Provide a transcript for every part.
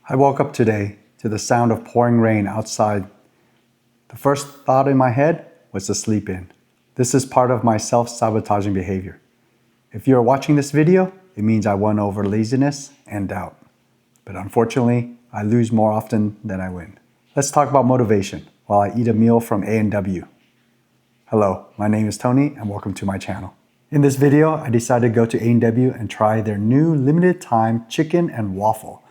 I woke up today to the sound of pouring rain outside. The first thought in my head was to sleep in. This is part of my self-sabotaging behavior. If you're watching this video, it means I won over laziness and doubt. But unfortunately, I lose more often than I win. Let's talk about motivation while I eat a meal from A&W. Hello, my name is Tony and welcome to my channel. In this video, I decided to go to A&W and try their new limited time chicken and waffle,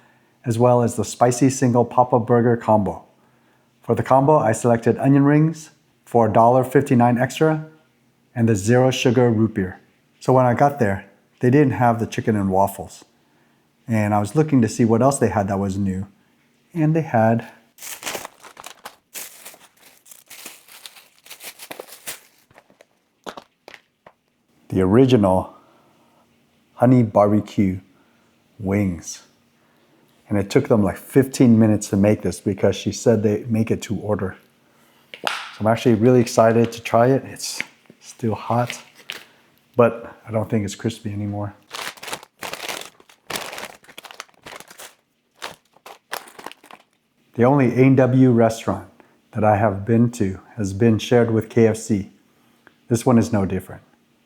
as well as the spicy single pop-up burger combo. For the combo, I selected onion rings for $1.59 extra and the zero sugar root beer. So when I got there, they didn't have the chicken and waffles. And I was looking to see what else they had that was new. And they had the original honey barbecue wings. And it took them like 15 minutes to make this because she said they make it to order. So I'm actually really excited to try it. It's still hot, but I don't think it's crispy anymore. The only A&W restaurant that I have been to has been shared with KFC. This one is no different.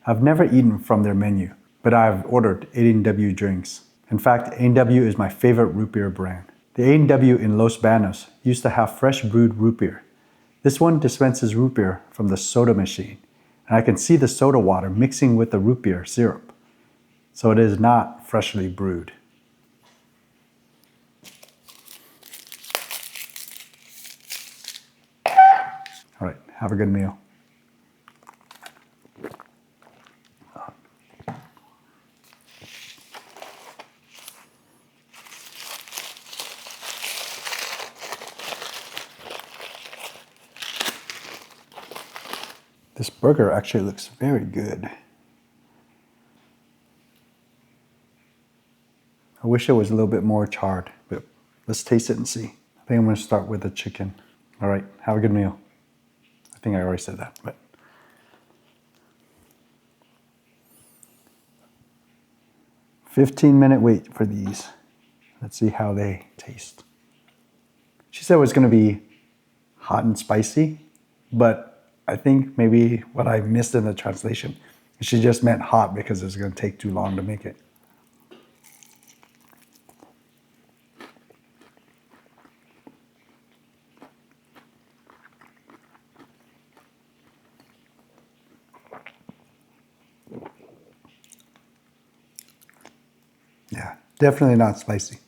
I've never eaten from their menu, but I've ordered A&W drinks. In fact, A&W is my favorite root beer brand. The A&W in Los Banos used to have fresh brewed root beer. This one dispenses root beer from the soda machine, and I can see the soda water mixing with the root beer syrup. So it is not freshly brewed. All right, have a good meal. This burger actually looks very good. I wish it was a little bit more charred, but let's taste it and see. I think I'm gonna start with the chicken. All right, have a good meal. I think I already said that, but. 15-minute wait for these. Let's see how they taste. She said it was gonna be hot and spicy, but I think maybe what I missed in the translation, she just meant hot because it's gonna take too long to make it. Yeah, definitely not spicy.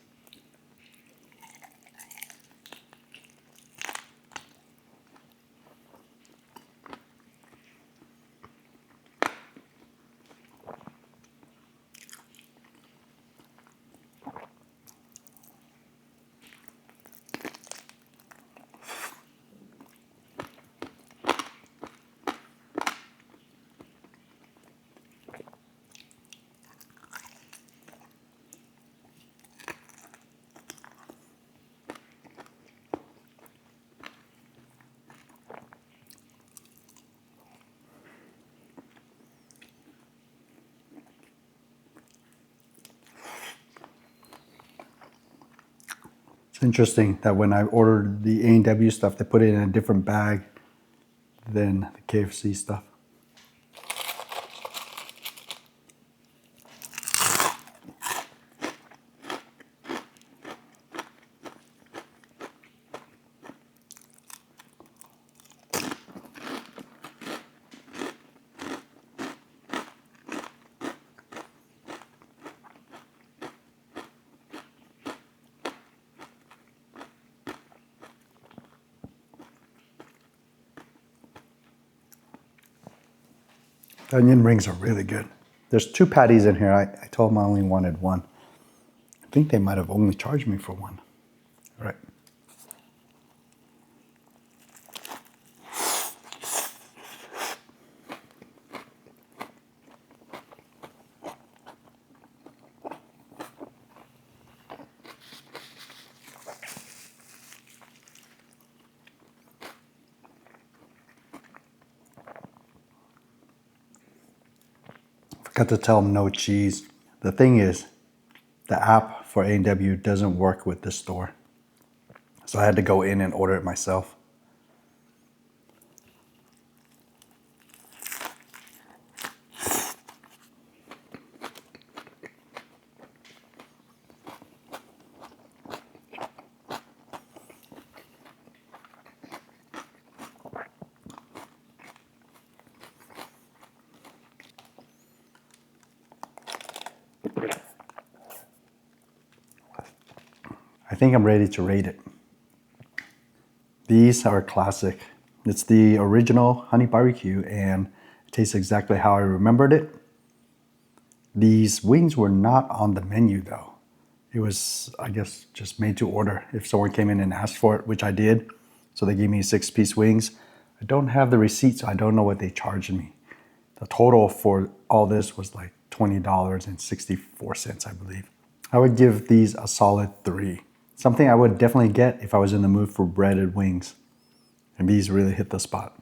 It's interesting that when I ordered the A&W stuff, they put it in a different bag than the KFC stuff. The onion rings are really good. There's 2 patties in here. I told them I only wanted 1. I think they might have only charged me for 1. All right. Forgot to tell them no cheese. The thing is, the app for A&W doesn't work with this store. So I had to go in and order it myself. I think I'm ready to rate it. These are classic. It's the original honey barbecue and it tastes exactly how I remembered it. These wings were not on the menu though. It was, I guess, just made to order if someone came in and asked for it, which I did. So they gave me 6-piece wings. I don't have the receipt, so I don't know what they charged me. The total for all this was like $20.64, I believe. I would give these a solid 3. Something I would definitely get if I was in the mood for breaded wings. And these really hit the spot.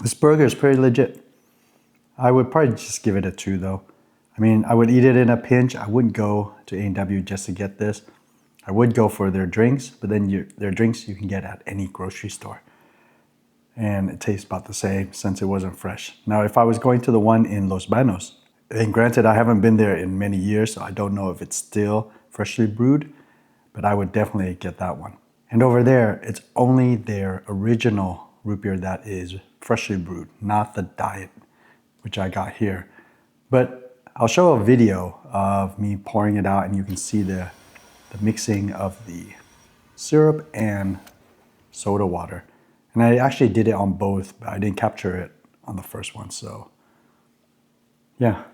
This burger is pretty legit. I would probably just give it a 2 though. I mean, I would eat it in a pinch. I wouldn't go to A&W just to get this. I would go for their drinks, but then their drinks you can get at any grocery store. And it tastes about the same since it wasn't fresh. Now, if I was going to the one in Los Banos, and granted, I haven't been there in many years, so I don't know if it's still freshly brewed, but I would definitely get that one. And over there, it's only their original root beer that is freshly brewed, not the diet, which I got here. But I'll show a video of me pouring it out and you can see the mixing of the syrup and soda water. And I actually did it on both, but I didn't capture it on the first one, so yeah.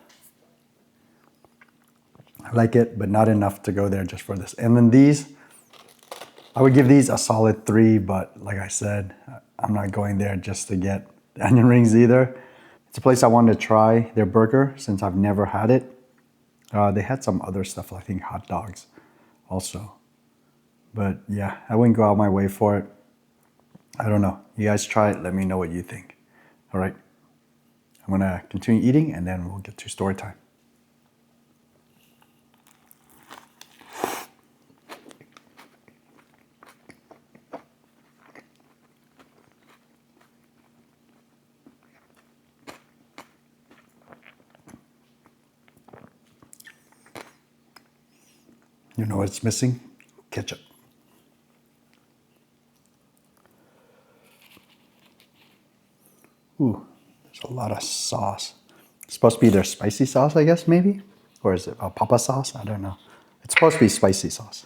I like it, but not enough to go there just for this. And then these, I would give these a solid 3, but like I said, I'm not going there just to get the onion rings either. It's a place I wanted to try their burger since I've never had it. They had some other stuff, I think hot dogs also. But yeah, I wouldn't go out my way for it. I don't know. You guys try it, let me know what you think. All right, I'm gonna continue eating and then we'll get to story time. You know what's missing? Ketchup. Ooh, there's a lot of sauce. It's supposed to be their spicy sauce, I guess, maybe? Or is it a papa sauce? I don't know. It's supposed to be spicy sauce.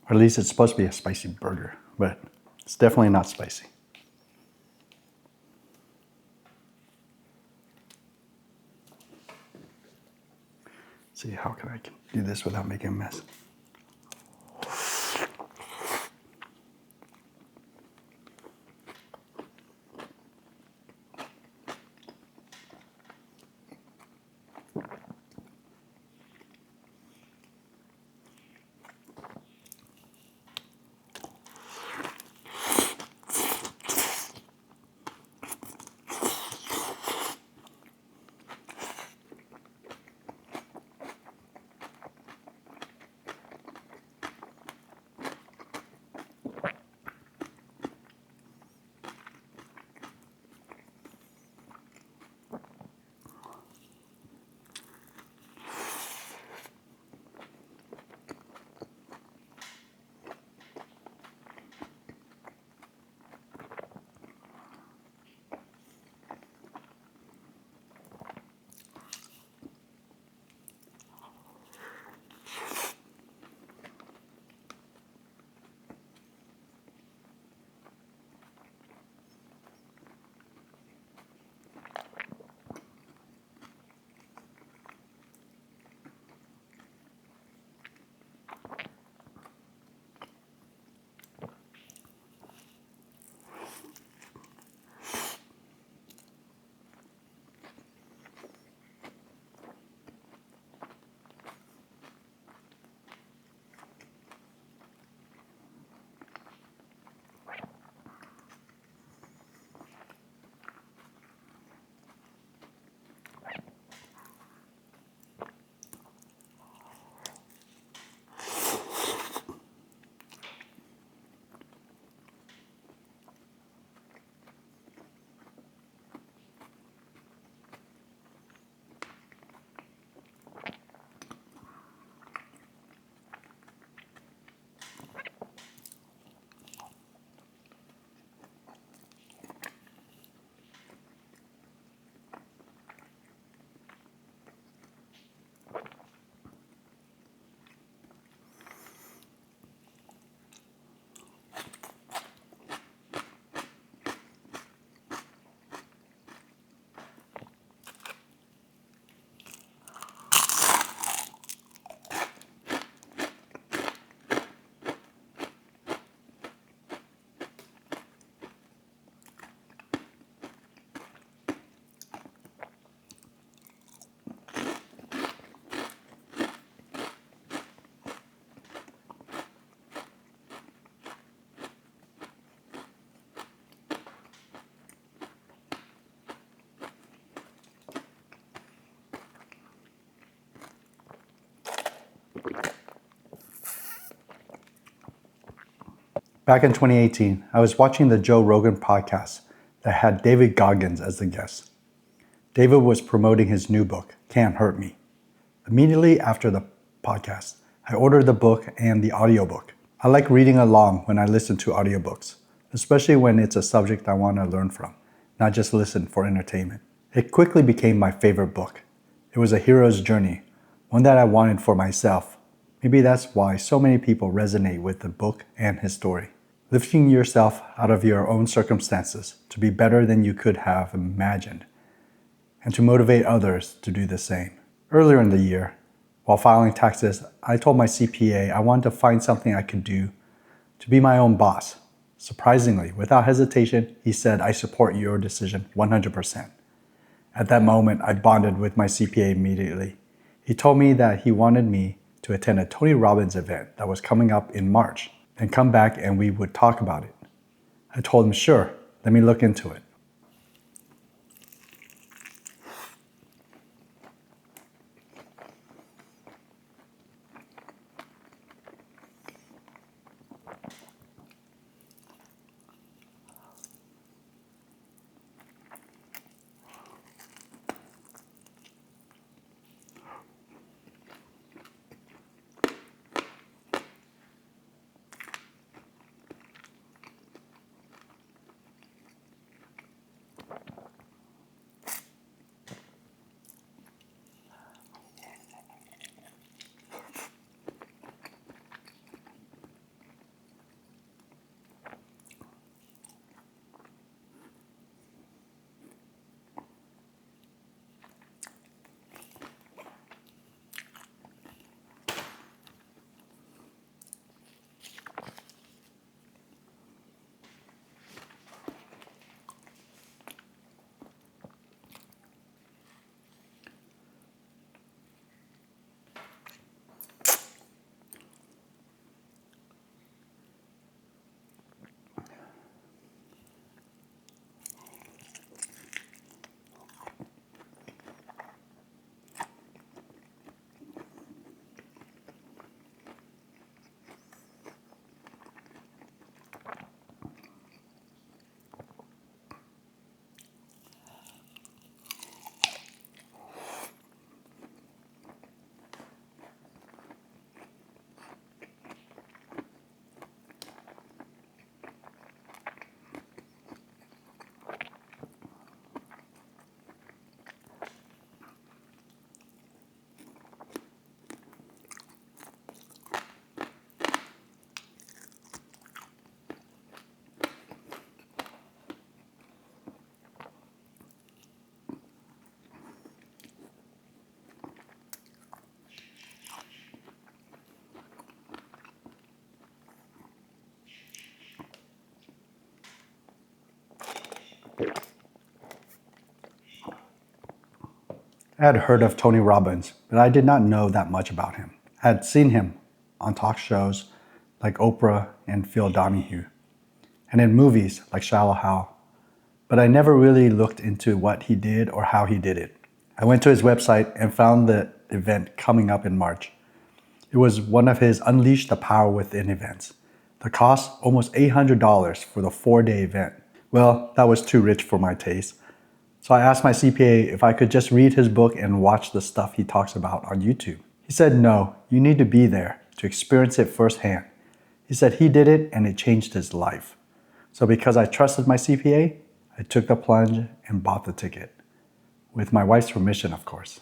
Or at least it's supposed to be a spicy burger, but it's definitely not spicy. Let's see, how can I do this without making a mess? Back in 2018, I was watching the Joe Rogan podcast that had David Goggins as the guest. David was promoting his new book, Can't Hurt Me. Immediately after the podcast, I ordered the book and the audiobook. I like reading along when I listen to audiobooks, especially when it's a subject I want to learn from, not just listen for entertainment. It quickly became my favorite book. It was a hero's journey, one that I wanted for myself. Maybe that's why so many people resonate with the book and his story. Lifting yourself out of your own circumstances to be better than you could have imagined, and to motivate others to do the same. Earlier in the year, while filing taxes, I told my CPA I wanted to find something I could do to be my own boss. Surprisingly, without hesitation, he said, "I support your decision 100%. At that moment, I bonded with my CPA immediately. He told me that he wanted me to attend a Tony Robbins event that was coming up in March, and come back and we would talk about it. I told him, sure, let me look into it. I had heard of Tony Robbins, but I did not know that much about him. I had seen him on talk shows like Oprah and Phil Donahue, and in movies like Shallow Hal, but I never really looked into what he did or how he did it. I went to his website and found the event coming up in March. It was one of his Unleash the Power Within events. The cost, almost $800 for the 4-day event. Well, that was too rich for my taste. So I asked my CPA if I could just read his book and watch the stuff he talks about on YouTube. He said, no, you need to be there to experience it firsthand. He said he did it and it changed his life. So because I trusted my CPA, I took the plunge and bought the ticket. With my wife's permission, of course.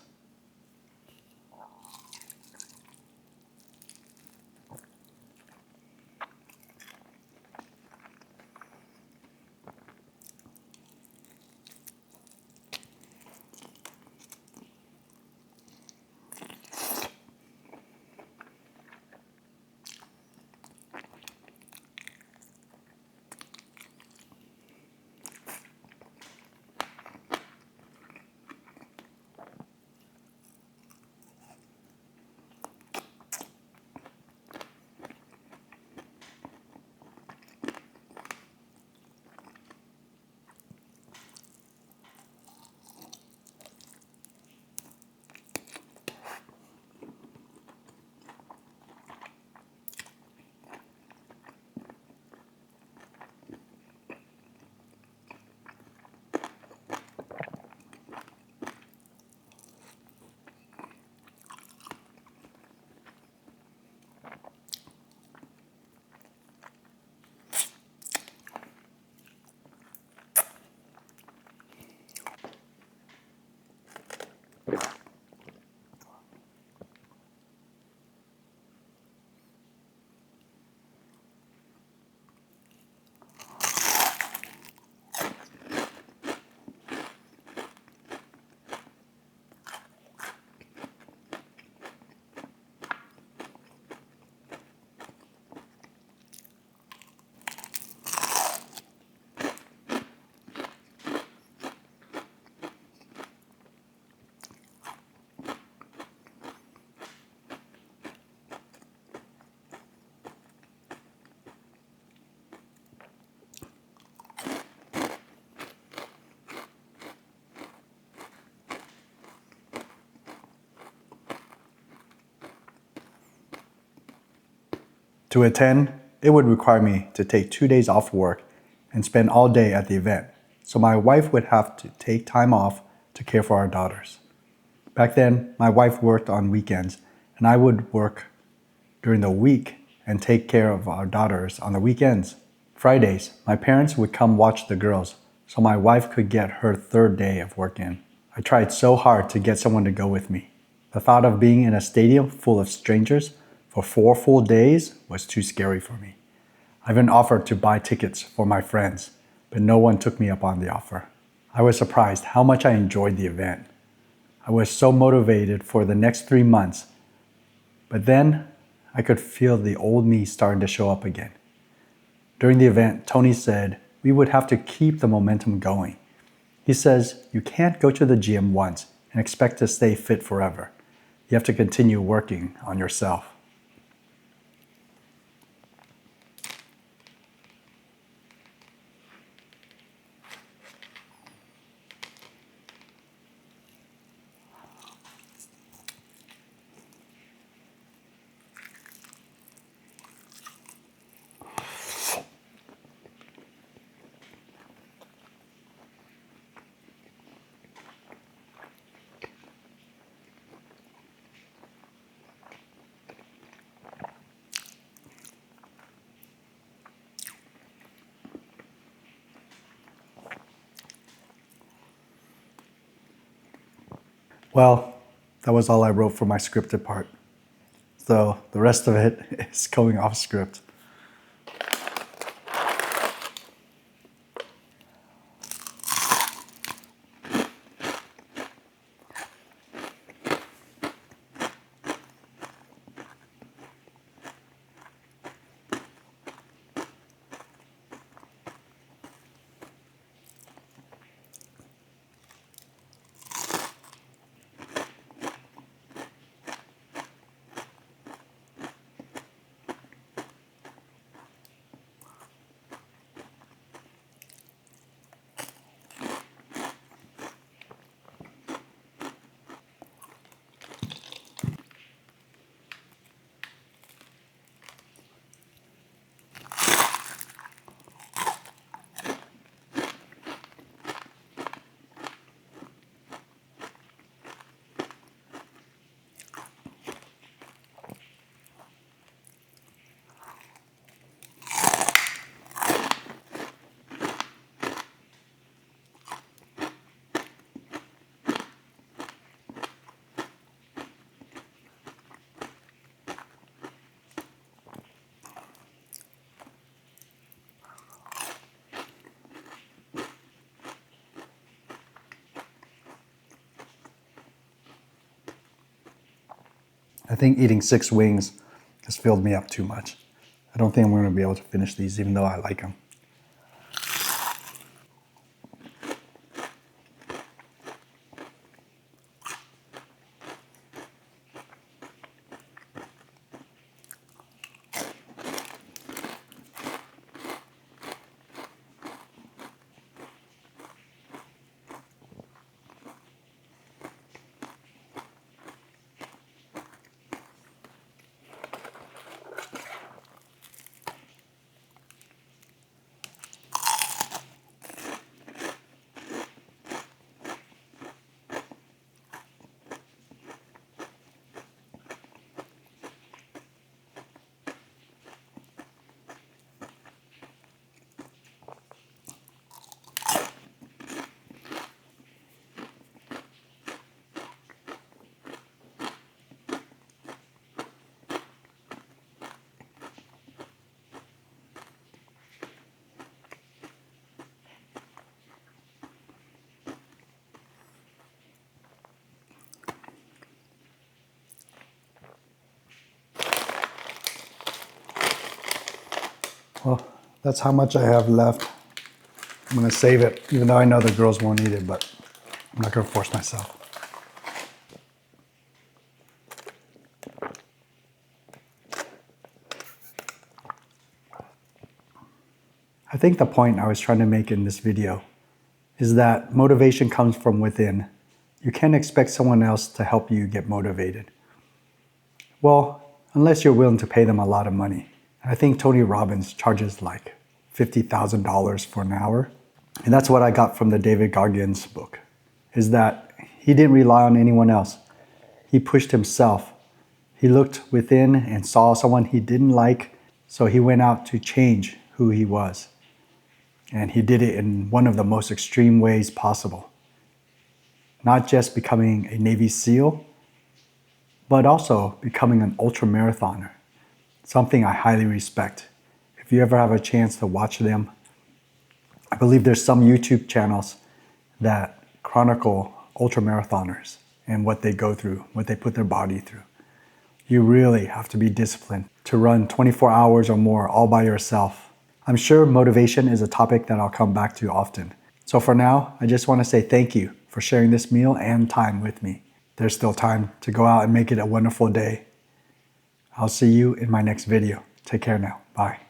To attend, it would require me to take 2 days off work and spend all day at the event, so my wife would have to take time off to care for our daughters. Back then, my wife worked on weekends, and I would work during the week and take care of our daughters on the weekends. Fridays, my parents would come watch the girls, so my wife could get her third day of work in. I tried so hard to get someone to go with me. The thought of being in a stadium full of strangers for 4 full days was too scary for me. I even offered to buy tickets for my friends, but no one took me up on the offer. I was surprised how much I enjoyed the event. I was so motivated for the next 3 months, but then I could feel the old me starting to show up again. During the event, Tony said we would have to keep the momentum going. He says you can't go to the gym once and expect to stay fit forever. You have to continue working on yourself. Well, that was all I wrote for my scripted part. So the rest of it is going off script. I think eating 6 wings has filled me up too much. I don't think I'm going to be able to finish these even though I like them. Well, that's how much I have left. I'm going to save it, even though I know the girls won't eat it, but I'm not going to force myself. I think the point I was trying to make in this video is that motivation comes from within. You can't expect someone else to help you get motivated. Well, unless you're willing to pay them a lot of money. I think Tony Robbins charges like $50,000 for an hour. And that's what I got from the David Goggins book, is that he didn't rely on anyone else. He pushed himself. He looked within and saw someone he didn't like, so he went out to change who he was. And he did it in one of the most extreme ways possible. Not just becoming a Navy SEAL, but also becoming an ultra-marathoner, something I highly respect. If you ever have a chance to watch them, I believe there's some YouTube channels that chronicle ultra-marathoners and what they go through, what they put their body through. You really have to be disciplined to run 24 hours or more all by yourself. I'm sure motivation is a topic that I'll come back to often. So for now, I just want to say thank you for sharing this meal and time with me. There's still time to go out and make it a wonderful day. I'll see you in my next video. Take care now. Bye.